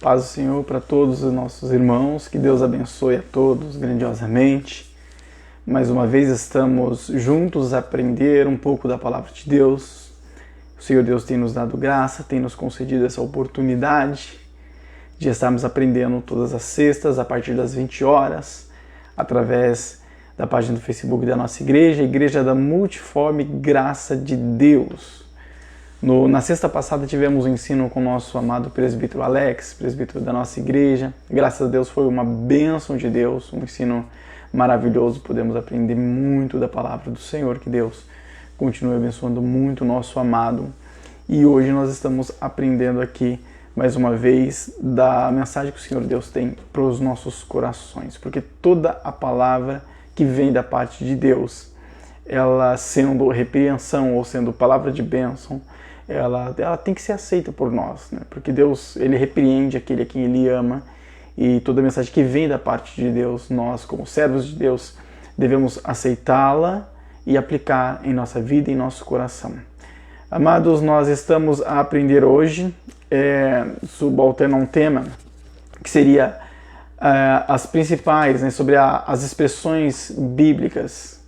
Paz do Senhor para todos os nossos irmãos, que Deus abençoe a todos grandiosamente. Mais uma vez estamos juntos a aprender um pouco da Palavra de Deus. O Senhor Deus tem nos dado graça, tem nos concedido essa oportunidade de estarmos aprendendo todas as sextas, a partir das 20 horas, através da página do Facebook da nossa igreja, a Igreja da Multiforme Graça de Deus. Na sexta passada tivemos um ensino com o nosso amado presbítero Alex, presbítero da nossa igreja. Graças a Deus foi uma bênção de Deus, um ensino maravilhoso. Podemos aprender muito da palavra do Senhor, que Deus continue abençoando muito o nosso amado. E hoje nós estamos aprendendo aqui, mais uma vez, da mensagem que o Senhor Deus tem para os nossos corações. Porque toda a palavra que vem da parte de Deus, ela sendo repreensão ou sendo palavra de bênção, ela tem que ser aceita por nós, né? Porque Deus, Ele repreende aquele a quem Ele ama, e toda mensagem que vem da parte de Deus, nós, como servos de Deus, devemos aceitá-la e aplicar em nossa vida e em nosso coração. Amados, nós estamos a aprender hoje, subalterno a um tema, que seria as principais, né, sobre as expressões bíblicas.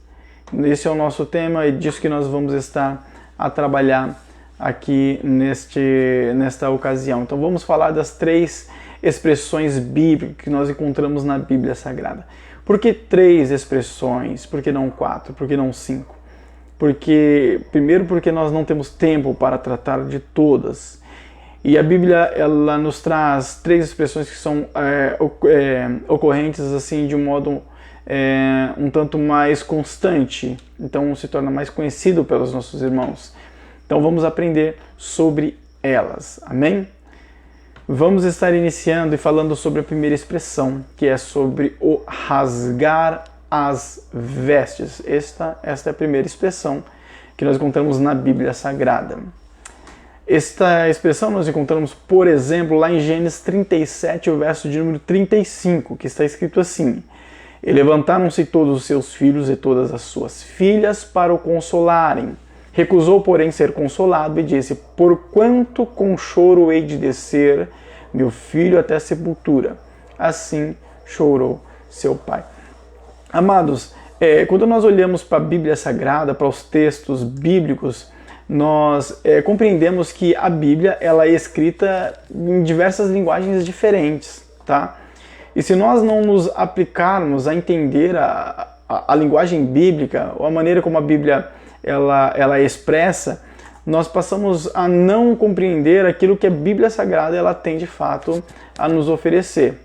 Esse é o nosso tema e disso que nós vamos estar a trabalhar aqui nesta ocasião. Então vamos falar das 3 expressões bíblicas que nós encontramos na Bíblia Sagrada. Por que 3 expressões? Por que não 4? Por que não 5? Primeiro porque nós não temos tempo para tratar de todas. E a Bíblia, ela nos traz 3 expressões que são ocorrentes assim de um modo um tanto mais constante. Então se torna mais conhecido pelos nossos irmãos. Então vamos aprender sobre elas, amém? Vamos estar iniciando e falando sobre a primeira expressão, que é sobre o rasgar as vestes. Esta é a primeira expressão que nós encontramos na Bíblia Sagrada. Esta expressão nós encontramos, por exemplo, lá em Gênesis 37, o verso de número 35, que está escrito assim: E levantaram-se todos os seus filhos e todas as suas filhas para o consolarem. Recusou, porém, ser consolado e disse: Porquanto com choro hei de descer meu filho até a sepultura. Assim chorou seu pai. Amados, quando nós olhamos para a Bíblia Sagrada, para os textos bíblicos, nós compreendemos que a Bíblia ela é escrita em diversas linguagens diferentes, tá? E se nós não nos aplicarmos a entender a linguagem bíblica, ou a maneira como a Bíblia ela é expressa, nós passamos a não compreender aquilo que a Bíblia Sagrada ela tem de fato a nos oferecer.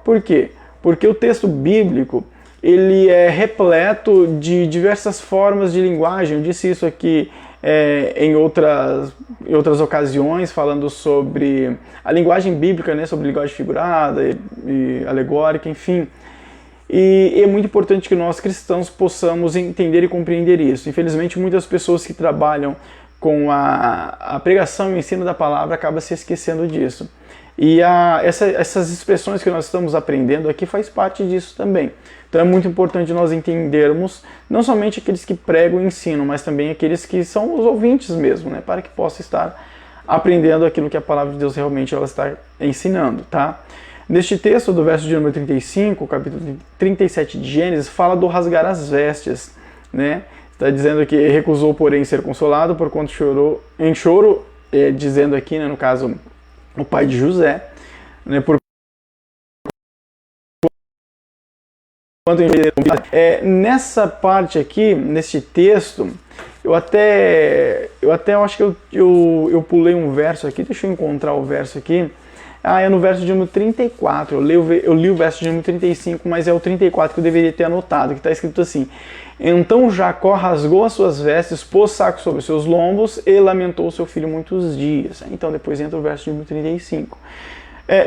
Por quê? Porque o texto bíblico ele é repleto de diversas formas de linguagem. Eu disse isso aqui em outras ocasiões, falando sobre a linguagem bíblica, né, sobre linguagem figurada e alegórica, enfim. E é muito importante que nós cristãos possamos entender e compreender isso. Infelizmente, muitas pessoas que trabalham com a pregação e o ensino da palavra acabam se esquecendo disso. E essas expressões que nós estamos aprendendo aqui faz parte disso também. Então é muito importante nós entendermos não somente aqueles que pregam e ensinam, mas também aqueles que são os ouvintes mesmo, né, para que possa estar aprendendo aquilo que a palavra de Deus realmente ela está ensinando, tá? Neste texto do verso de número 35, capítulo 37 de Gênesis, fala do rasgar as vestes, né? Está dizendo que recusou, porém, ser consolado, porquanto chorou em choro, dizendo aqui, né, no caso, o pai de José, né, nessa parte aqui, neste texto, eu acho que eu pulei um verso aqui, deixa eu encontrar o verso aqui. É no verso de número 34, eu li o verso de número 35, mas é o 34 que eu deveria ter anotado, que está escrito assim: Então Jacó rasgou as suas vestes, pôs saco sobre os seus lombos e lamentou seu filho muitos dias. Então depois entra o verso de número 35.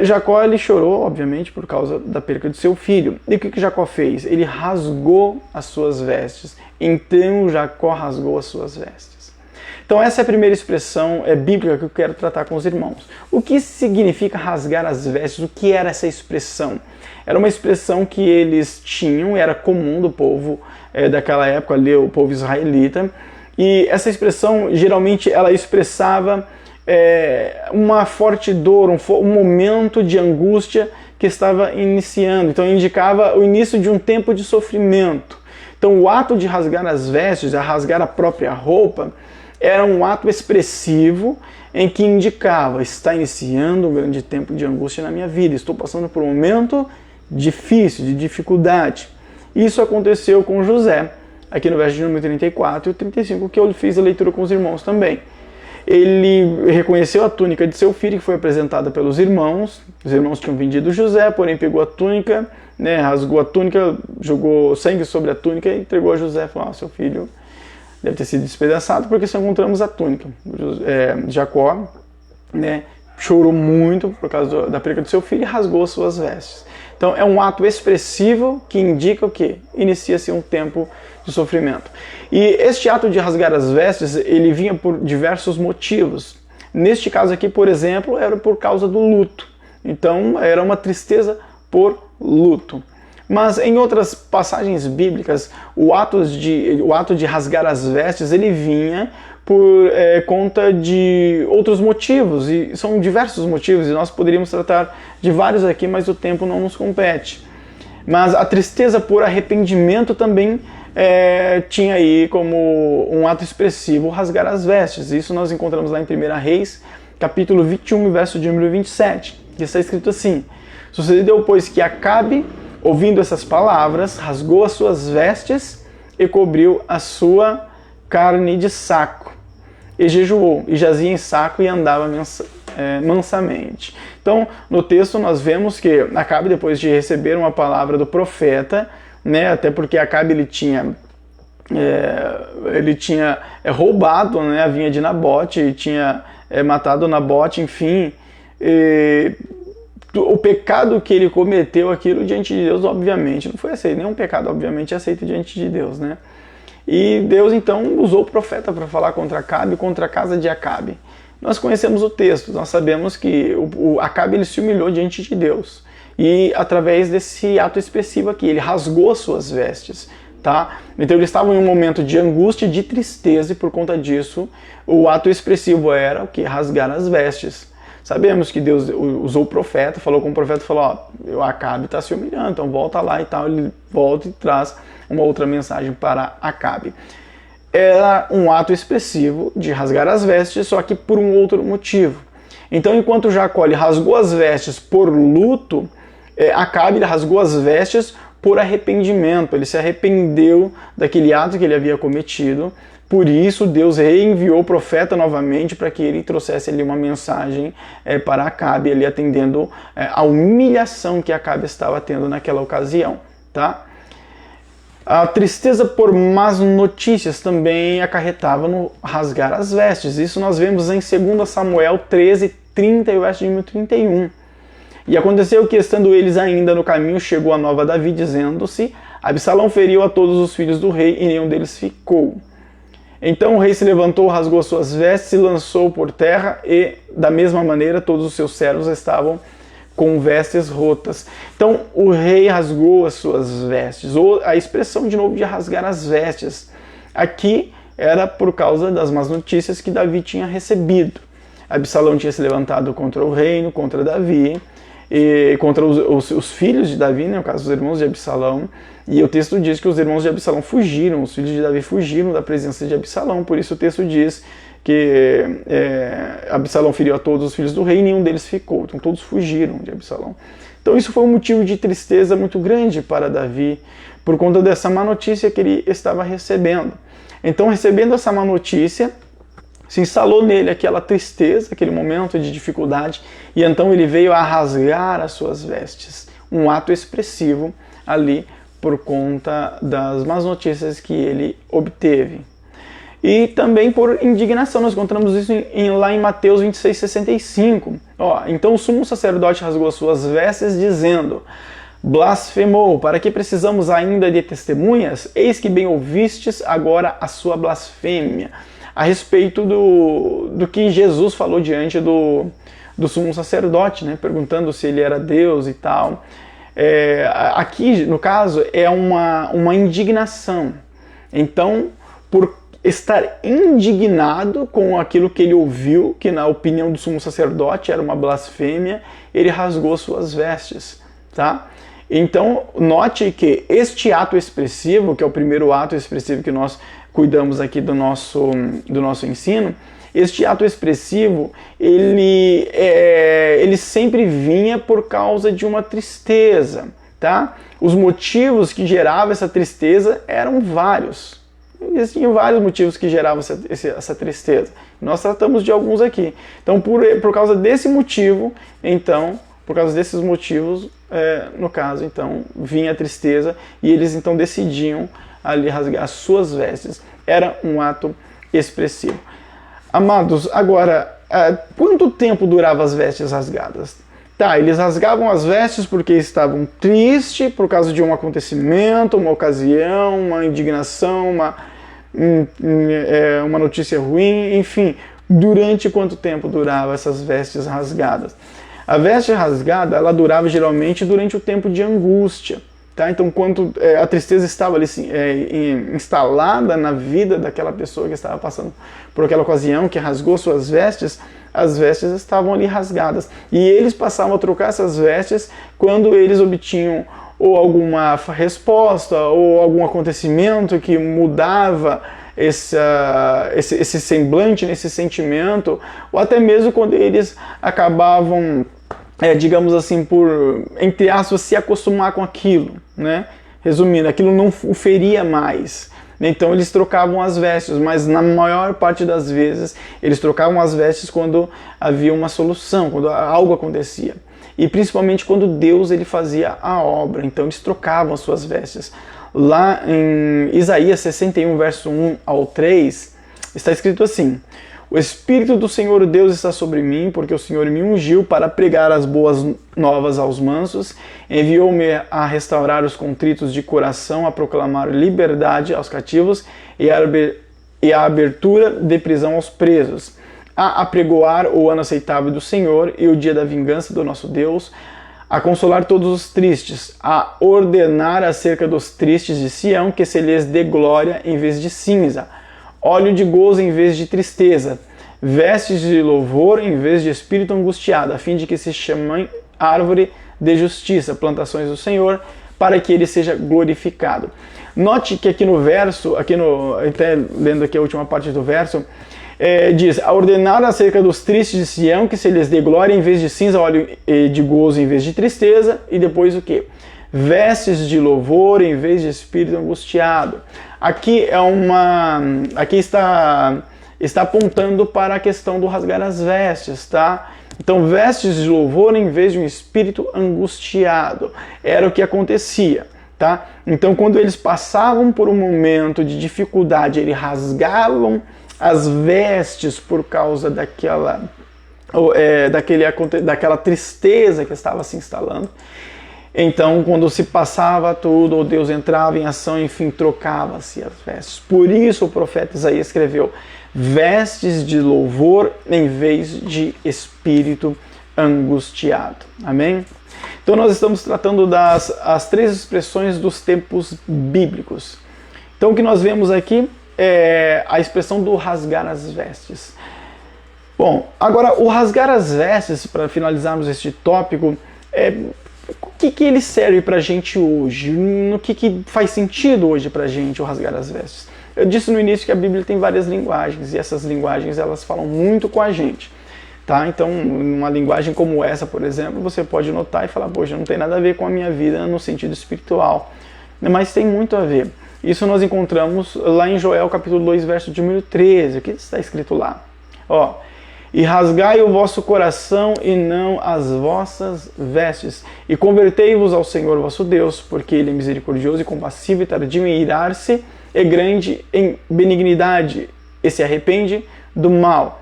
Jacó ele chorou, obviamente, por causa da perca de seu filho. E o que Jacó fez? Ele rasgou as suas vestes. Então Jacó rasgou as suas vestes. Então essa é a primeira expressão bíblica que eu quero tratar com os irmãos. O que significa rasgar as vestes? O que era essa expressão? Era uma expressão que eles tinham, era comum do povo daquela época, ali, o povo israelita. E essa expressão, geralmente, ela expressava uma forte dor, um momento de angústia que estava iniciando. Então indicava o início de um tempo de sofrimento. Então o ato de rasgar as vestes, a rasgar a própria roupa, era um ato expressivo em que indicava: está iniciando um grande tempo de angústia na minha vida, estou passando por um momento difícil, de dificuldade. Isso aconteceu com José, aqui no verso de número 34 e 35, que eu fiz a leitura com os irmãos também. Ele reconheceu a túnica de seu filho, que foi apresentada pelos irmãos. Os irmãos tinham vendido José, porém pegou a túnica, rasgou a túnica, jogou sangue sobre a túnica e entregou a José. Falou: seu filho deve ter sido despedaçado porque só encontramos a túnica. Jacó chorou muito por causa da perca do seu filho e rasgou suas vestes. Então é um ato expressivo que indica o quê? Inicia-se um tempo de sofrimento. E este ato de rasgar as vestes, ele vinha por diversos motivos. Neste caso aqui, por exemplo, era por causa do luto. Então era uma tristeza por luto. Mas em outras passagens bíblicas, o ato de rasgar as vestes, ele vinha por conta de outros motivos, e são diversos motivos, e nós poderíamos tratar de vários aqui, mas o tempo não nos compete. Mas a tristeza por arrependimento também tinha aí como um ato expressivo rasgar as vestes. Isso nós encontramos lá em 1 Reis, capítulo 21, verso de número 27, que está escrito assim: sucedeu, pois, que Acabe, ouvindo essas palavras, rasgou as suas vestes e cobriu a sua carne de saco, e jejuou, e jazia em saco e andava mansamente. Então, no texto nós vemos que Acabe, depois de receber uma palavra do profeta, até porque Acabe ele tinha roubado a vinha de Nabote, e tinha matado Nabote, enfim, o pecado que ele cometeu, aquilo diante de Deus, obviamente, não foi aceito. Nenhum pecado, obviamente, é aceito diante de Deus, E Deus, então, usou o profeta para falar contra Acabe, contra a casa de Acabe. Nós conhecemos o texto, nós sabemos que o Acabe ele se humilhou diante de Deus. E através desse ato expressivo aqui, ele rasgou as suas vestes. Tá? Então eles estavam em um momento de angústia, de tristeza, e por conta disso, o ato expressivo era o que? Rasgar as vestes. Sabemos que Deus usou o profeta, falou com o profeta, falou: o Acabe está se humilhando, então volta lá e tal. Ele volta e traz uma outra mensagem para Acabe. Era um ato expressivo de rasgar as vestes, só que por um outro motivo. Então, enquanto Jacó rasgou as vestes por luto, Acabe rasgou as vestes por arrependimento. Ele se arrependeu daquele ato que ele havia cometido. Por isso, Deus reenviou o profeta novamente para que ele trouxesse ali uma mensagem para Acabe, ali atendendo a humilhação que Acabe estava tendo naquela ocasião. Tá? A tristeza por más notícias também acarretava no rasgar as vestes. Isso nós vemos em 2 Samuel 13, 30 e o verso de número 31. E aconteceu que, estando eles ainda no caminho, chegou a nova Davi, dizendo-se: Absalão feriu a todos os filhos do rei, e nenhum deles ficou. Então o rei se levantou, rasgou as suas vestes, se lançou por terra, e da mesma maneira todos os seus servos estavam com vestes rotas. Então o rei rasgou as suas vestes, ou a expressão de novo de rasgar as vestes, aqui era por causa das más notícias que Davi tinha recebido. Absalão tinha se levantado contra o reino, contra Davi, e contra os filhos de Davi, no caso os irmãos de Absalão, e o texto diz que os irmãos de Absalão fugiram, os filhos de Davi fugiram da presença de Absalão, por isso o texto diz que Absalão feriu a todos os filhos do rei e nenhum deles ficou, então todos fugiram de Absalão. Então isso foi um motivo de tristeza muito grande para Davi, por conta dessa má notícia que ele estava recebendo. Então, recebendo essa má notícia, se instalou nele aquela tristeza, aquele momento de dificuldade, e então ele veio a rasgar as suas vestes, um ato expressivo ali por conta das más notícias que ele obteve. E também por indignação, nós encontramos isso lá em Mateus 26:65. Então o sumo sacerdote rasgou as suas vestes, dizendo: blasfemou, para que precisamos ainda de testemunhas? Eis que bem ouvistes agora a sua blasfêmia. A respeito do que Jesus falou diante do sumo sacerdote, perguntando se ele era Deus e tal. Aqui, no caso, é uma indignação. Então, por estar indignado com aquilo que ele ouviu, que na opinião do sumo sacerdote era uma blasfêmia, ele rasgou suas vestes, tá? Então, note que este ato expressivo, que é o primeiro ato expressivo que nós cuidamos aqui do nosso ensino, este ato expressivo, ele sempre vinha por causa de uma tristeza, tá? Os motivos que geravam essa tristeza eram vários. Existiam vários motivos que geravam essa tristeza. Nós tratamos de alguns aqui. Então, por causa desse motivo, por causa desses motivos, no caso, então, vinha a tristeza e eles então decidiam ali rasgar as suas vestes. Era um ato expressivo. Amados, agora, quanto tempo duravam as vestes rasgadas? Tá, eles rasgavam as vestes porque estavam tristes por causa de um acontecimento, uma ocasião, uma indignação, uma notícia ruim, enfim. Durante quanto tempo duravam essas vestes rasgadas? A veste rasgada, ela durava geralmente durante o tempo de angústia. Tá? Então, quando a tristeza estava ali instalada na vida daquela pessoa que estava passando por aquela ocasião, que rasgou suas vestes, as vestes estavam ali rasgadas. E eles passavam a trocar essas vestes quando eles obtinham ou alguma resposta ou algum acontecimento que mudava esse semblante, esse sentimento, ou até mesmo quando eles acabavam, digamos assim, por, entre aspas, se acostumar com aquilo, né? Resumindo, aquilo não o feria mais. Então eles trocavam as vestes, mas na maior parte das vezes eles trocavam as vestes quando havia uma solução, quando algo acontecia. E principalmente quando Deus ele fazia a obra, então eles trocavam as suas vestes. Lá em Isaías 61, verso 1 ao 3, está escrito assim: o Espírito do Senhor Deus está sobre mim, porque o Senhor me ungiu para pregar as boas novas aos mansos, enviou-me a restaurar os contritos de coração, a proclamar liberdade aos cativos e a abertura de prisão aos presos, a apregoar o ano aceitável do Senhor e o dia da vingança do nosso Deus, a consolar todos os tristes, a ordenar acerca dos tristes de Sião que se lhes dê glória em vez de cinza, óleo de gozo em vez de tristeza, vestes de louvor em vez de espírito angustiado, a fim de que se chamem árvore de justiça, plantações do Senhor, para que ele seja glorificado. Note que aqui no verso, até lendo aqui a última parte do verso, diz, a ordenar acerca dos tristes de Sião que se lhes dê glória em vez de cinza, óleo de gozo em vez de tristeza, e depois o quê? Vestes de louvor em vez de espírito angustiado. Aqui está apontando para a questão do rasgar as vestes, tá? Então, vestes de louvor em vez de um espírito angustiado. Era o que acontecia, tá? Então, quando eles passavam por um momento de dificuldade, eles rasgavam as vestes por causa daquela tristeza que estava se instalando. Então, quando se passava tudo, ou Deus entrava em ação, enfim, trocava-se as vestes. Por isso o profeta Isaías escreveu vestes de louvor em vez de espírito angustiado. Amém? Então nós estamos tratando as três expressões dos tempos bíblicos. Então o que nós vemos aqui é a expressão do rasgar as vestes. Bom, agora o rasgar as vestes, para finalizarmos este tópico, o que ele serve para a gente hoje? No que faz sentido hoje para a gente o rasgar as vestes? Eu disse no início que a Bíblia tem várias linguagens e essas linguagens elas falam muito com a gente. Tá? Então, uma linguagem como essa, por exemplo, você pode notar e falar, poxa, não tem nada a ver com a minha vida no sentido espiritual. Mas tem muito a ver. Isso nós encontramos lá em Joel capítulo 2, verso de número 13. O que está escrito lá? Ó, e rasgai o vosso coração e não as vossas vestes, e convertei-vos ao Senhor vosso Deus, porque Ele é misericordioso e compassivo e tardio em irar-se, é grande em benignidade, e se arrepende do mal.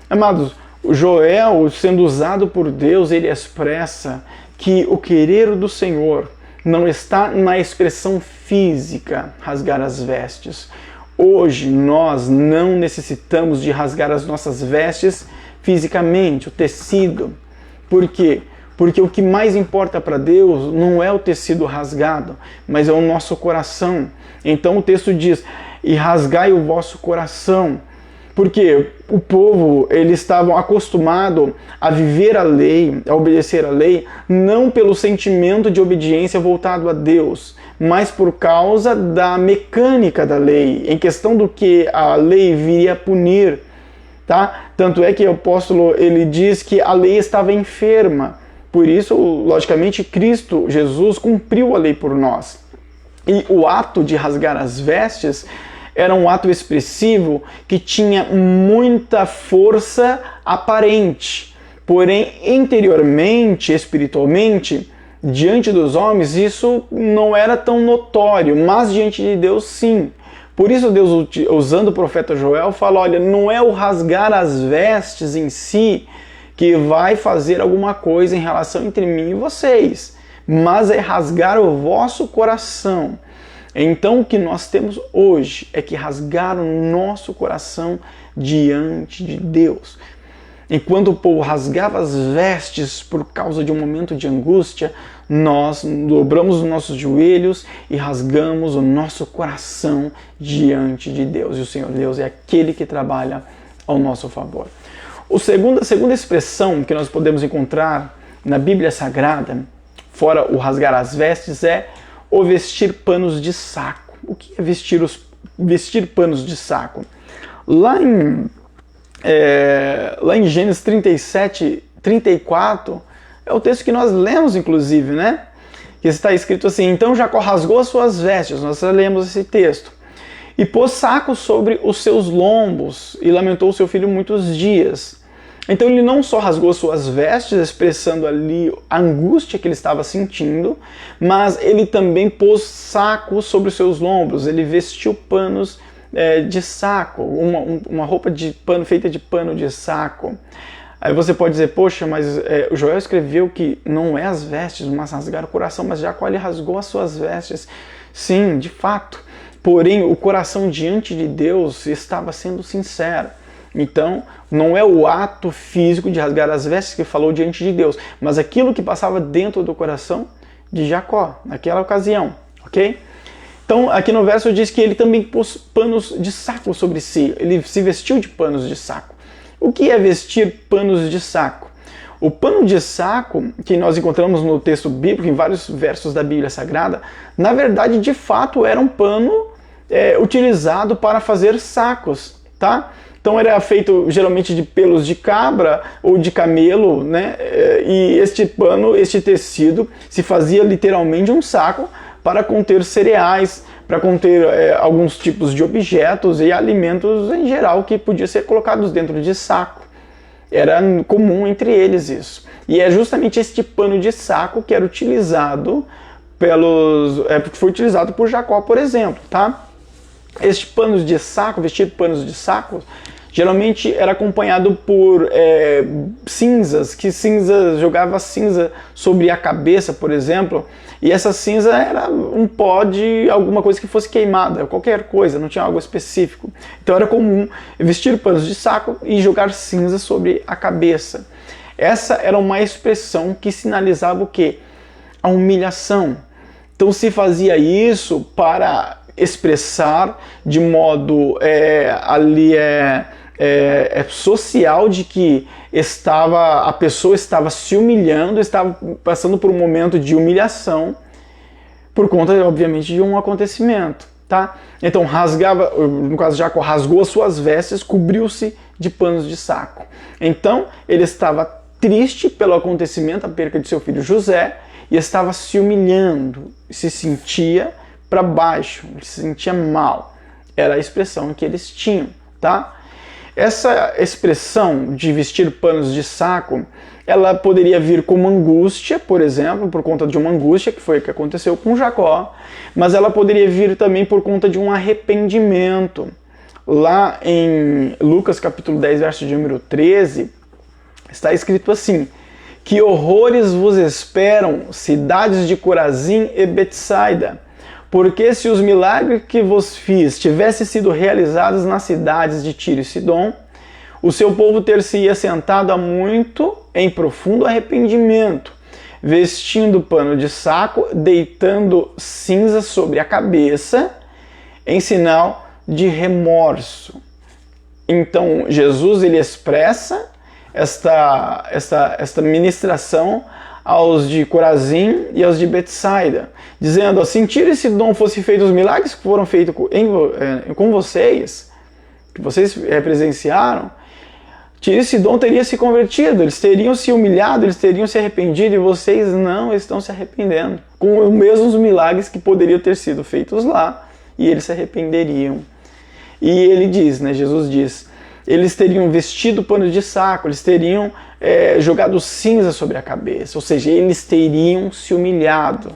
Amados, o Joel, sendo usado por Deus, ele expressa que o querer do Senhor não está na expressão física, rasgar as vestes. Hoje nós não necessitamos de rasgar as nossas vestes fisicamente, o tecido. Por quê? Porque o que mais importa para Deus não é o tecido rasgado, mas é o nosso coração. Então o texto diz, e rasgai o vosso coração. Porque o povo, eles estavam acostumados a viver a lei, a obedecer a lei, não pelo sentimento de obediência voltado a Deus, mas por causa da mecânica da lei, em questão do que a lei viria a punir. Tá? Tanto é que o apóstolo ele diz que a lei estava enferma. Por isso, logicamente, Cristo, Jesus, cumpriu a lei por nós. E o ato de rasgar as vestes era um ato expressivo que tinha muita força aparente. Porém, interiormente, espiritualmente, diante dos homens, isso não era tão notório, mas diante de Deus, sim. Por isso Deus, usando o profeta Joel, fala, olha, não é o rasgar as vestes em si que vai fazer alguma coisa em relação entre mim e vocês, mas é rasgar o vosso coração. Então o que nós temos hoje é que rasgar o nosso coração diante de Deus. Enquanto o povo rasgava as vestes por causa de um momento de angústia, nós dobramos os nossos joelhos e rasgamos o nosso coração diante de Deus. E o Senhor Deus é aquele que trabalha ao nosso favor. A segunda expressão que nós podemos encontrar na Bíblia Sagrada, fora o rasgar as vestes, é o vestir panos de saco. O que é vestir panos de saco? Lá em Gênesis 37, 34, é o texto que nós lemos, inclusive, né? Que está escrito assim, então Jacó rasgou as suas vestes, nós lemos esse texto, e pôs saco sobre os seus lombos, e lamentou seu filho muitos dias. Então ele não só rasgou suas vestes, expressando ali a angústia que ele estava sentindo, mas ele também pôs saco sobre os seus lombos, ele vestiu panos de saco, uma roupa de pano feita de pano de saco. Aí você pode dizer, poxa, mas o Joel escreveu que não é as vestes, mas rasgar o coração, mas Jacó ele rasgou as suas vestes. Sim, de fato. Porém, o coração diante de Deus estava sendo sincero. Então, não é o ato físico de rasgar as vestes que falou diante de Deus, mas aquilo que passava dentro do coração de Jacó, naquela ocasião, ok? Então, aqui no verso diz que ele também pôs panos de saco sobre si, ele se vestiu de panos de saco. O que é vestir panos de saco? O pano de saco, que nós encontramos no texto bíblico, em vários versos da Bíblia Sagrada, na verdade, de fato, era um pano utilizado para fazer sacos, tá? Então era feito geralmente de pelos de cabra ou de camelo, né? E este pano, este tecido, se fazia literalmente um saco para conter cereais, para conter alguns tipos de objetos e alimentos em geral que podiam ser colocados dentro de saco. Era comum entre eles isso. E é justamente este pano de saco que era utilizado foi utilizado por Jacó, por exemplo, tá? Este pano de saco, vestir panos de saco, geralmente era acompanhado por cinzas, jogava cinza sobre a cabeça, por exemplo, e essa cinza era um pó de alguma coisa que fosse queimada, qualquer coisa, não tinha algo específico. Então era comum vestir panos de saco e jogar cinza sobre a cabeça. Essa era uma expressão que sinalizava o quê? A humilhação. Então se fazia isso para expressar de modo social de que a pessoa estava se humilhando, estava passando por um momento de humilhação por conta, obviamente, de um acontecimento, tá? Então no caso Jacó rasgou as suas vestes, cobriu-se de panos de saco. Então ele estava triste pelo acontecimento, a perca de seu filho José, e estava se humilhando, se sentia para baixo, se sentia mal. Era a expressão que eles tinham, tá? Essa expressão de vestir panos de saco, ela poderia vir como angústia, por exemplo, por conta de uma angústia, que foi o que aconteceu com Jacó, mas ela poderia vir também por conta de um arrependimento. Lá em Lucas capítulo 10, verso de número 13, está escrito assim: que horrores vos esperam, cidades de Corazim e Betsaida, porque se os milagres que vos fiz tivessem sido realizados nas cidades de Tiro e Sidom, o seu povo ter-se-ia sentado há muito em profundo arrependimento, vestindo pano de saco, deitando cinza sobre a cabeça, em sinal de remorso. Então, Jesus ele expressa esta ministração aos de Corazim e aos de Betsaida, dizendo assim: se esse dom fosse feito, os milagres que foram feitos com vocês, que vocês presenciaram, esse dom teria se convertido, eles teriam se humilhado, eles teriam se arrependido, e vocês não estão se arrependendo, com os mesmos milagres que poderiam ter sido feitos lá, e eles se arrependeriam. E ele diz, Jesus diz, eles teriam vestido pano de saco, eles teriam jogado cinza sobre a cabeça, ou seja, eles teriam se humilhado.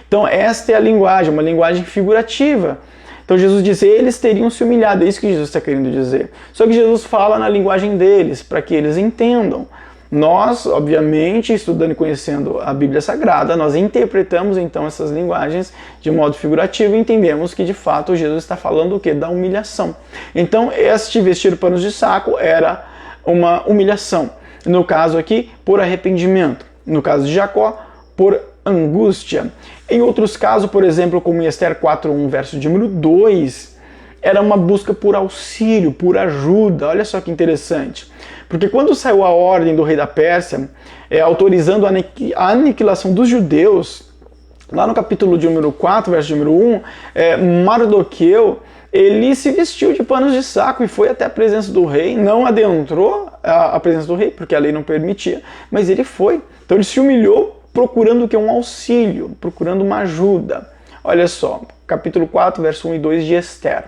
Então esta é a linguagem, uma linguagem figurativa. Então Jesus diz, eles teriam se humilhado, é isso que Jesus está querendo dizer. Só que Jesus fala na linguagem deles, para que eles entendam. Nós, obviamente, estudando e conhecendo a Bíblia Sagrada, nós interpretamos então essas linguagens de modo figurativo e entendemos que de fato Jesus está falando o quê? Da humilhação. Então este vestir panos de saco era uma humilhação. No caso aqui, por arrependimento. No caso de Jacó, por angústia. Em outros casos, por exemplo, como em Esther 4:1, verso de número 2, era uma busca por auxílio, por ajuda. Olha só que interessante. Porque quando saiu a ordem do rei da Pérsia, autorizando a aniquilação dos judeus, lá no capítulo de número 4, verso de número 1, Mardoqueu, ele se vestiu de panos de saco e foi até a presença do rei, não adentrou a presença do rei, porque a lei não permitia, mas ele foi. Então ele se humilhou procurando um auxílio, procurando uma ajuda. Olha só, capítulo 4, verso 1 e 2 de Esther.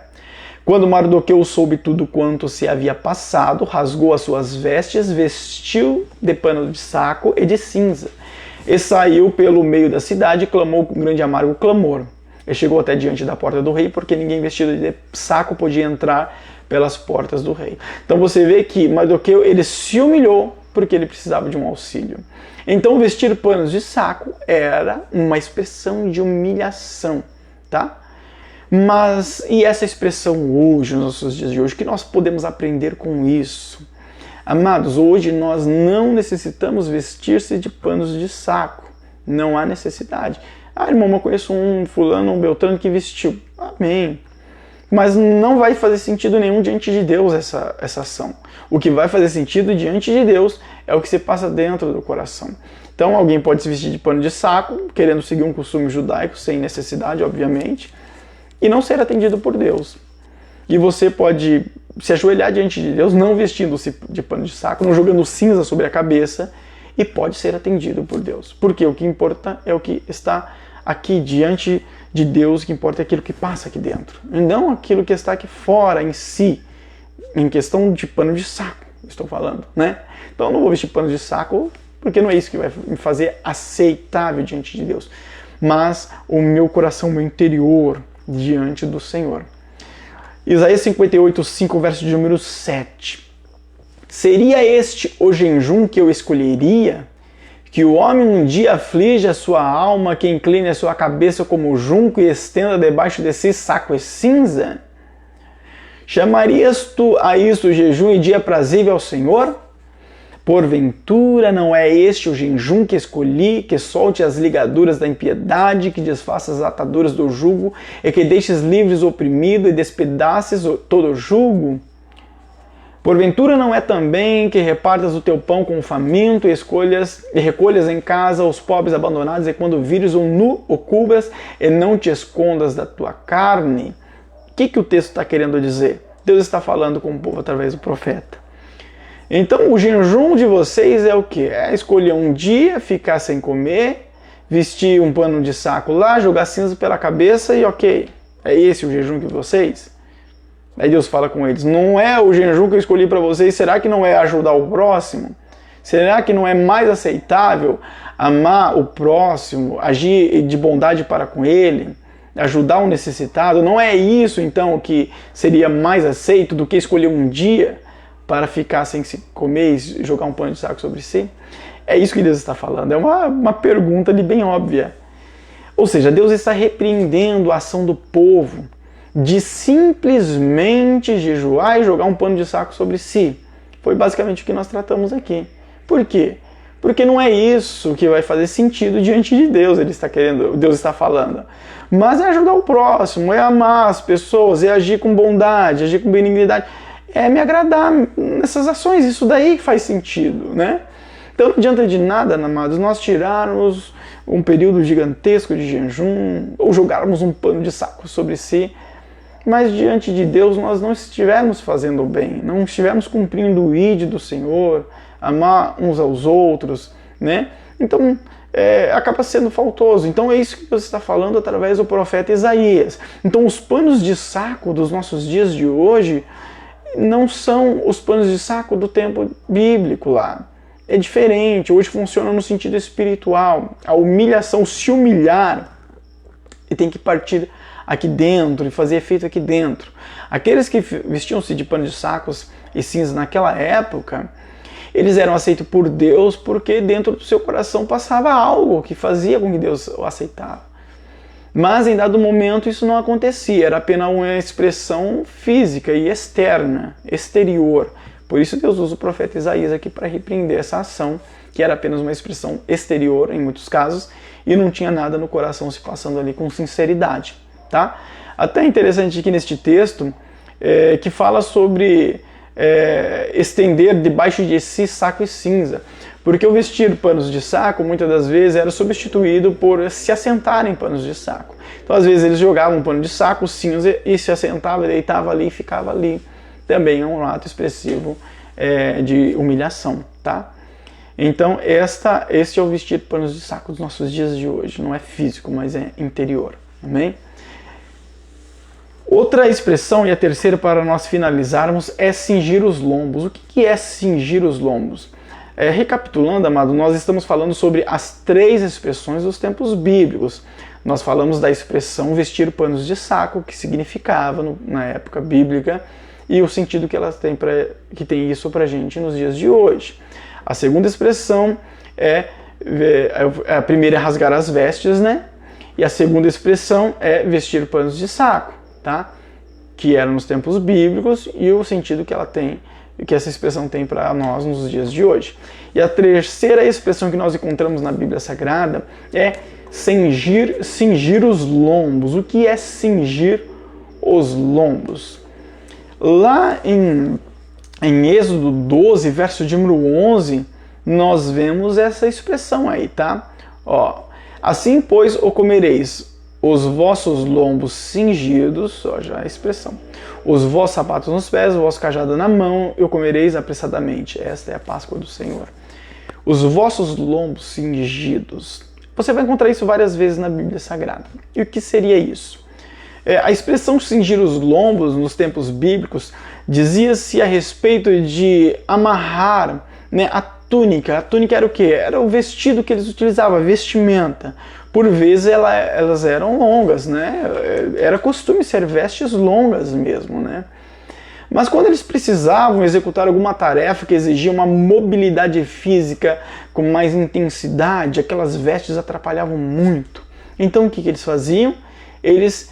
Quando Mardoqueu soube tudo quanto se havia passado, rasgou as suas vestes, vestiu de pano de saco e de cinza, e saiu pelo meio da cidade e clamou com grande amargo clamor. E chegou até diante da porta do rei, porque ninguém vestido de saco podia entrar pelas portas do rei. Então você vê que Mardoqueu ele se humilhou porque ele precisava de um auxílio. Então vestir panos de saco era uma expressão de humilhação, tá? Mas, e essa expressão hoje, nos nossos dias de hoje, o que nós podemos aprender com isso? Amados, hoje nós não necessitamos vestir-se de panos de saco. Não há necessidade. Ah, irmão, eu conheço um fulano, um beltrano que vestiu. Amém. Mas não vai fazer sentido nenhum diante de Deus essa ação. O que vai fazer sentido diante de Deus é o que se passa dentro do coração. Então alguém pode se vestir de pano de saco, querendo seguir um costume judaico, sem necessidade, obviamente, e não ser atendido por Deus. E você pode se ajoelhar diante de Deus, não vestindo-se de pano de saco, não jogando cinza sobre a cabeça, e pode ser atendido por Deus. Porque o que importa é o que está aqui diante de Deus, o que importa é aquilo que passa aqui dentro, e não aquilo que está aqui fora em si, em questão de pano de saco, estou falando, né? Então eu não vou vestir pano de saco, porque não é isso que vai me fazer aceitável diante de Deus, mas o meu coração, o meu interior diante do Senhor. Isaías 58:5, verso de número 7. Seria este o jejum que eu escolheria? Que o homem um dia aflige a sua alma, que incline a sua cabeça como junco e estenda debaixo de si saco e cinza? Chamarias tu a isto jejum e dia aprazível ao Senhor? Porventura não é este o jejum que escolhi, que solte as ligaduras da impiedade, que desfaça as ataduras do jugo, e que deixes livres o oprimido e despedaces todo o jugo? Porventura não é também que repartas o teu pão com o faminto e recolhas em casa os pobres abandonados, e quando vires um nu o cubras e não te escondas da tua carne? O que o texto está querendo dizer? Deus está falando com o povo através do profeta. Então o jejum de vocês é o quê? É escolher um dia, ficar sem comer, vestir um pano de saco lá, jogar cinza pela cabeça e ok. É esse o jejum de vocês? Aí Deus fala com eles, não é o jejum que eu escolhi para vocês, será que não é ajudar o próximo? Será que não é mais aceitável amar o próximo, agir de bondade para com ele, ajudar o necessitado? Não é isso então que seria mais aceito do que escolher um dia para ficar sem se comer e jogar um pano de saco sobre si? É isso que Deus está falando, é uma pergunta ali bem óbvia. Ou seja, Deus está repreendendo a ação do povo de simplesmente jejuar e jogar um pano de saco sobre si. Foi basicamente o que nós tratamos aqui. Por quê? porque não é isso que vai fazer sentido diante de Deus, Deus está falando. Mas é ajudar o próximo, é amar as pessoas, é agir com bondade, agir com benignidade, é me agradar nessas ações, isso daí que faz sentido, né? Então não adianta de nada, amados, nós tirarmos um período gigantesco de jejum, ou jogarmos um pano de saco sobre si, mas diante de Deus nós não estivermos fazendo o bem, não estivermos cumprindo o ID do Senhor, amar uns aos outros, né? Então acaba sendo faltoso. Então é isso que Deus está falando através do profeta Isaías. Então os panos de saco dos nossos dias de hoje não são os panos de saco do tempo bíblico lá. É diferente, hoje funciona no sentido espiritual. A humilhação, se humilhar, e tem que partir aqui dentro e fazer efeito aqui dentro. Aqueles que vestiam-se de panos de sacos e cinzas naquela época, eles eram aceitos por Deus porque dentro do seu coração passava algo que fazia com que Deus o aceitava. Mas em dado momento isso não acontecia, era apenas uma expressão física e externa, exterior. Por isso Deus usa o profeta Isaías aqui para repreender essa ação, que era apenas uma expressão exterior em muitos casos, e não tinha nada no coração se passando ali com sinceridade. Tá? Até interessante aqui neste texto, que fala sobre estender debaixo de si saco e cinza. Porque o vestir panos de saco, muitas das vezes, era substituído por se assentar em panos de saco. Então, às vezes, eles jogavam um pano de saco cinza e se assentava, deitava ali e ficava ali. Também é um ato expressivo de humilhação, tá? Então, este é o vestir panos de saco dos nossos dias de hoje. Não é físico, mas é interior. Amém? Outra expressão, e a terceira para nós finalizarmos, é cingir os lombos. O que é cingir os lombos? Recapitulando, amado, nós estamos falando sobre as 3 expressões dos tempos bíblicos. Nós falamos da expressão vestir panos de saco, que significava na época bíblica, e o sentido que ela tem que tem isso pra gente nos dias de hoje. A segunda expressão a primeira é rasgar as vestes, né? E a segunda expressão é vestir panos de saco, tá? Que era nos tempos bíblicos e o sentido que essa expressão tem para nós nos dias de hoje. E a terceira expressão que nós encontramos na Bíblia Sagrada é cingir os lombos. O que é cingir os lombos? Lá em Êxodo 12, verso de número 11, nós vemos essa expressão aí, tá? Ó, assim, pois, o comereis os vossos lombos cingidos, ó, já a expressão, os vossos sapatos nos pés, o vosso cajado na mão, e o comereis apressadamente. Esta é a Páscoa do Senhor. Os vossos lombos cingidos. Você vai encontrar isso várias vezes na Bíblia Sagrada. E o que seria isso? A expressão cingir os lombos nos tempos bíblicos dizia-se a respeito de amarrar, né, a túnica. A túnica era o quê? Era o vestido que eles utilizavam, a vestimenta. Por vezes elas eram longas, né? Era costume ser vestes longas mesmo, né? Mas quando eles precisavam executar alguma tarefa que exigia uma mobilidade física com mais intensidade, aquelas vestes atrapalhavam muito. Então o que eles faziam? Eles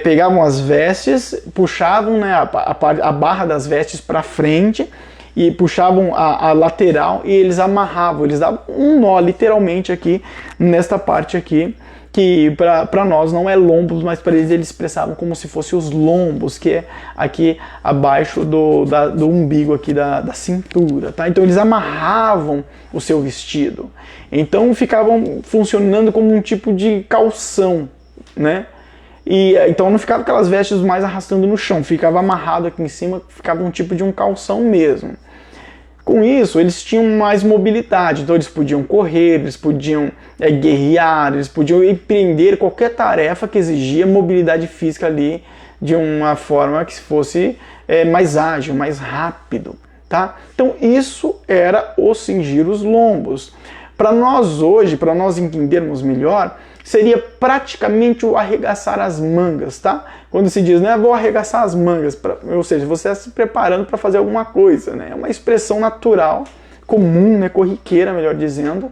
pegavam as vestes, puxavam, né, a barra das vestes para frente e puxavam a lateral e eles amarravam, eles davam um nó literalmente aqui nesta parte aqui, que para nós não é lombos, mas para eles expressavam como se fosse os lombos, que é aqui abaixo do umbigo aqui da cintura, tá? Então eles amarravam o seu vestido, então ficavam funcionando como um tipo de calção, né? E então não ficava aquelas vestes mais arrastando no chão, ficava amarrado aqui em cima, ficava um tipo de um calção mesmo. Com isso, eles tinham mais mobilidade, então eles podiam correr, eles podiam guerrear, eles podiam empreender qualquer tarefa que exigia mobilidade física ali de uma forma que fosse mais ágil, mais rápido, tá? Então isso era o cingir os lombos. Para nós hoje, para nós entendermos melhor, seria praticamente o arregaçar as mangas, tá? Quando se diz, né, vou arregaçar as mangas, ou seja, você está se preparando para fazer alguma coisa, né? É uma expressão natural, comum, né, corriqueira, melhor dizendo,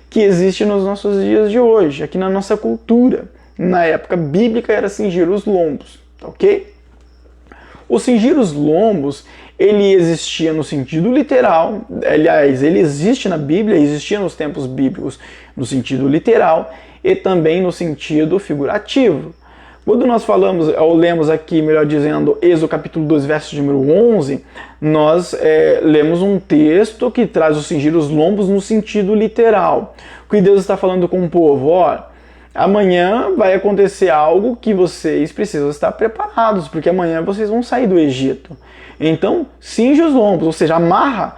que existe nos nossos dias de hoje, aqui na nossa cultura. Na época bíblica era cingir os lombos, tá ok? O cingir os lombos Ele existia no sentido literal, aliás, ele existe na Bíblia, existia nos tempos bíblicos no sentido literal e também no sentido figurativo. Quando nós falamos, ou lemos aqui, melhor dizendo, Êxodo capítulo 2, verso número 11, nós lemos um texto que traz o cingir os lombos no sentido literal. O que Deus está falando com o povo? Ó, amanhã vai acontecer algo que vocês precisam estar preparados, porque amanhã vocês vão sair do Egito. Então, cinge os lombos, ou seja, amarra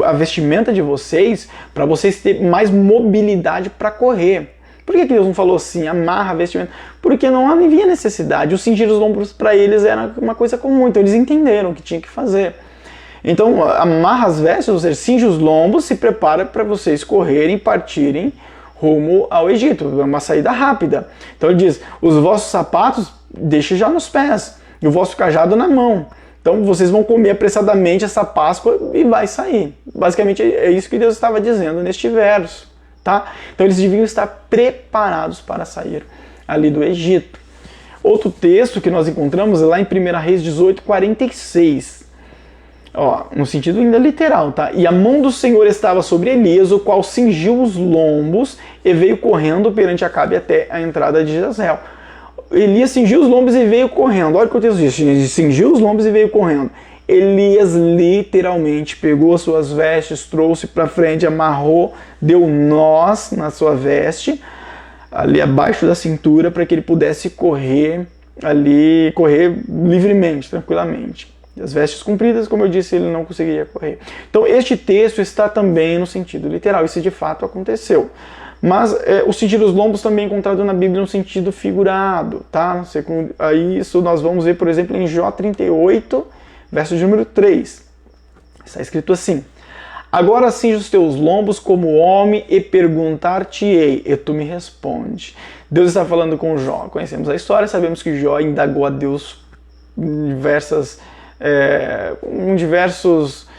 a vestimenta de vocês para vocês terem mais mobilidade para correr. Por que Deus não falou assim, amarra a vestimenta? Porque não havia necessidade. O cingir os lombos para eles era uma coisa comum, então eles entenderam o que tinha que fazer. Então, amarra as vestes, ou seja, cinge os lombos, se prepara para vocês correrem, partirem rumo ao Egito. É uma saída rápida. Então ele diz, os vossos sapatos deixe já nos pés, e o vosso cajado na mão. Então vocês vão comer apressadamente essa Páscoa e vai sair. Basicamente é isso que Deus estava dizendo neste verso. Tá? Então eles deviam estar preparados para sair ali do Egito. Outro texto que nós encontramos é lá em 1 Reis 18, 46. Ó, no sentido ainda literal, tá? E a mão do Senhor estava sobre Elias, o qual cingiu os lombos e veio correndo perante Acabe até a entrada de Jezreel. Elias cingiu os lombos e veio correndo. Olha o que o texto diz. Ele cingiu os lombos e veio correndo. Elias literalmente pegou as suas vestes, trouxe para frente, amarrou, deu nós na sua veste, ali abaixo da cintura, para que ele pudesse correr livremente, tranquilamente. As vestes compridas, como eu disse, ele não conseguiria correr. Então este texto está também no sentido literal, isso de fato aconteceu. Mas o sentido dos lombos também é encontrado na Bíblia no sentido figurado, tá? Isso nós vamos ver, por exemplo, em Jó 38, verso de número 3. Está escrito assim: agora cinge os teus lombos como homem e perguntar-te-ei, e tu me responde. Deus está falando com Jó. Conhecemos a história, sabemos que Jó indagou a Deus em diversas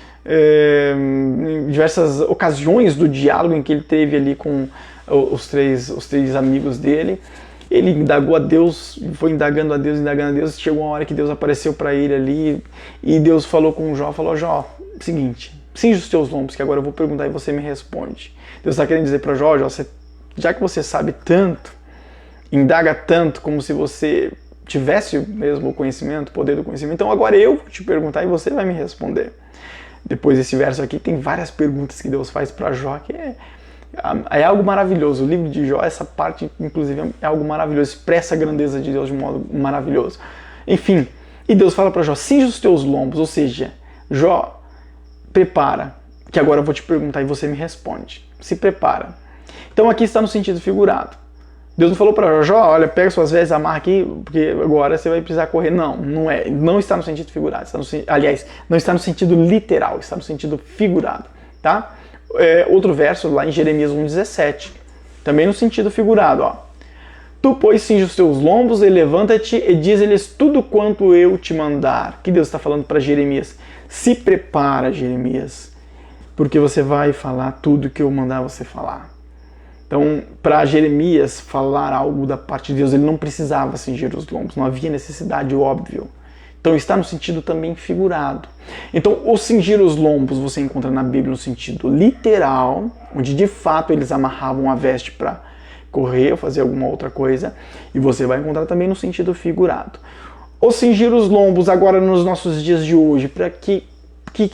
ocasiões do diálogo em que ele teve ali com os três amigos dele. Ele indagou a Deus, foi indagando a Deus, chegou uma hora que Deus apareceu para ele ali e Deus falou com Jó, Jó, seguinte, cinge os teus lombos que agora eu vou perguntar e você me responde. Deus está querendo dizer para Jó, já que você sabe tanto, indaga tanto como se você tivesse mesmo o conhecimento, o poder do conhecimento, então agora eu vou te perguntar e você vai me responder. Depois desse verso aqui tem várias perguntas que Deus faz para Jó, que é algo maravilhoso. O livro de Jó, essa parte inclusive é algo maravilhoso, expressa a grandeza de Deus de um modo maravilhoso. Enfim, e Deus fala para Jó, cinge os teus lombos, ou seja, Jó, prepara, que agora eu vou te perguntar e você me responde. Se prepara. Então aqui está no sentido figurado. Deus não falou para Jó, olha, pega suas vestes, amarra aqui, porque agora você vai precisar correr. Não está no sentido figurado. Aliás, não está no sentido literal, está no sentido figurado. Tá? Outro verso lá em Jeremias 1,17, também no sentido figurado. Ó. Tu, pois, cinge os teus lombos e levanta-te e diz-lhes tudo quanto eu te mandar. Que Deus está falando para Jeremias? Se prepara, Jeremias, porque você vai falar tudo que eu mandar você falar. Então, para Jeremias falar algo da parte de Deus, ele não precisava cingir os lombos, não havia necessidade, óbvio. Então está no sentido também figurado. Então, o cingir os lombos você encontra na Bíblia no sentido literal, onde de fato eles amarravam a veste para correr ou fazer alguma outra coisa, e você vai encontrar também no sentido figurado. O cingir os lombos agora nos nossos dias de hoje, para que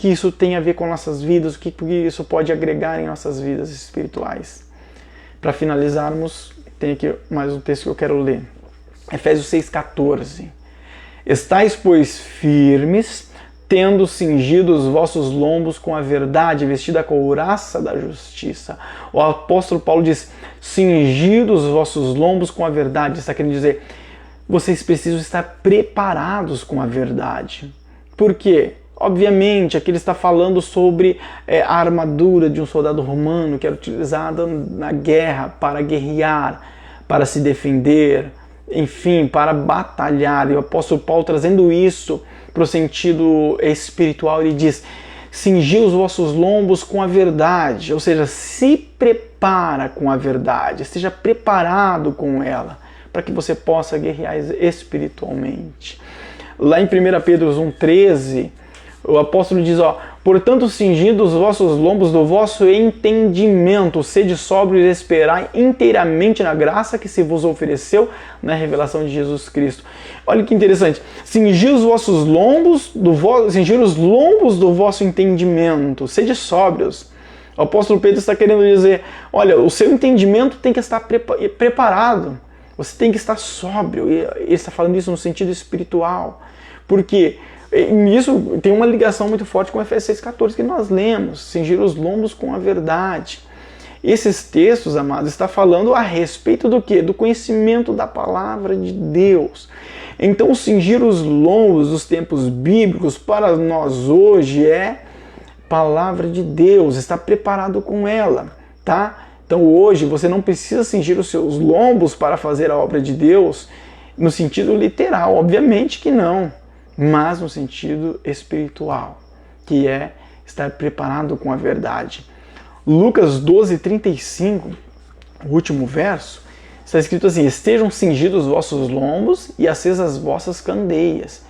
isso tem a ver com nossas vidas, o que isso pode agregar em nossas vidas espirituais. Para finalizarmos, tem aqui mais um texto que eu quero ler. Efésios 6,14. Estais, pois, firmes, tendo cingido os vossos lombos com a verdade, vestida a couraça da justiça. O apóstolo Paulo diz, cingido os vossos lombos com a verdade. Está querendo dizer, vocês precisam estar preparados com a verdade. Por quê? Obviamente, aqui ele está falando sobre a armadura de um soldado romano que era utilizada na guerra para guerrear, para se defender, enfim, para batalhar. E o apóstolo Paulo, trazendo isso para o sentido espiritual, ele diz, cingi os vossos lombos com a verdade, ou seja, se prepara com a verdade, esteja preparado com ela, para que você possa guerrear espiritualmente. Lá em 1 Pedro 1,13, O apóstolo diz, portanto, cingindo os vossos lombos do vosso entendimento, sede sóbrios e esperai inteiramente na graça que se vos ofereceu na revelação de Jesus Cristo. Olha que interessante. Cingir os vossos lombos, cingir os lombos do vosso entendimento, sede sóbrios. O apóstolo Pedro está querendo dizer, olha, o seu entendimento tem que estar preparado. Você tem que estar sóbrio. E ele está falando isso no sentido espiritual. Porque isso tem uma ligação muito forte com Efésios 6,14 que nós lemos. Cingir os lombos com a verdade. Esses textos, amados, está falando a respeito do quê? Do conhecimento da palavra de Deus. Então, cingir os lombos dos tempos bíblicos para nós hoje é palavra de Deus, está preparado com ela, tá? Então hoje você não precisa cingir os seus lombos para fazer a obra de Deus no sentido literal, obviamente que não, mas no sentido espiritual, que é estar preparado com a verdade. Lucas 12:35, o último verso, está escrito assim: estejam cingidos os vossos lombos e acesas as vossas candeias.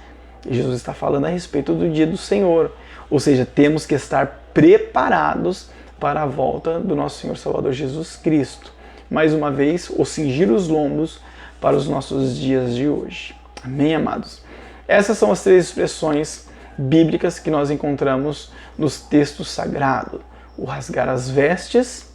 E Jesus está falando a respeito do dia do Senhor. Ou seja, temos que estar preparados para a volta do nosso Senhor Salvador Jesus Cristo. Mais uma vez, o cingir os lombos para os nossos dias de hoje. Amém, amados? Essas são as 3 expressões bíblicas que nós encontramos nos textos sagrados. O rasgar as vestes,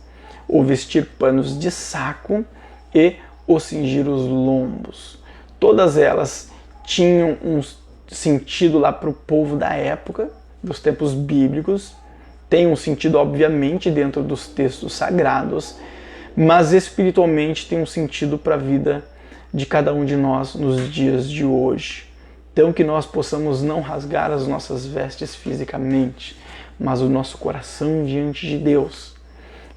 o vestir panos de saco e o cingir os lombos. Todas elas tinham um sentido lá para o povo da época, dos tempos bíblicos, tem um sentido obviamente dentro dos textos sagrados, mas espiritualmente tem um sentido para a vida de cada um de nós nos dias de hoje. Então que nós possamos não rasgar as nossas vestes fisicamente, mas o nosso coração diante de Deus.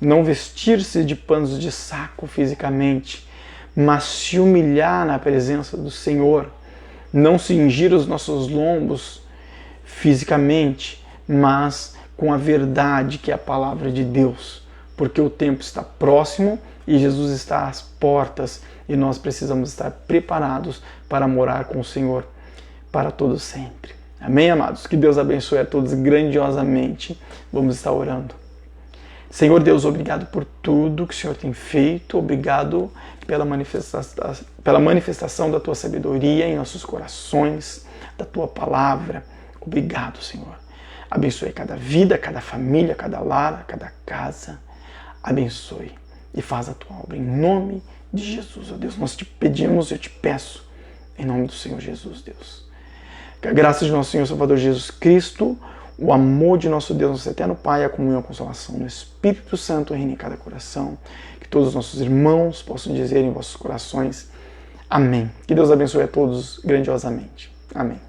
Não vestir-se de panos de saco fisicamente, mas se humilhar na presença do Senhor. Não cingir os nossos lombos fisicamente, mas com a verdade que é a palavra de Deus, porque o tempo está próximo e Jesus está às portas e nós precisamos estar preparados para morar com o Senhor para todo sempre. Amém, amados? Que Deus abençoe a todos grandiosamente. Vamos estar orando. Senhor Deus, obrigado por tudo que o Senhor tem feito, obrigado pela manifestação da Tua sabedoria em nossos corações, da Tua palavra. Obrigado, Senhor. Abençoe cada vida, cada família, cada lar, cada casa. Abençoe e faz a Tua obra em nome de Jesus, ó Deus. Nós te pedimos, eu te peço, em nome do Senhor Jesus, Deus. Que a graça de nosso Senhor Salvador Jesus Cristo, o amor de nosso Deus, nosso eterno Pai, a comunhão e a consolação no Espírito Santo reine em cada coração. Que todos os nossos irmãos possam dizer em vossos corações, amém. Que Deus abençoe a todos grandiosamente. Amém.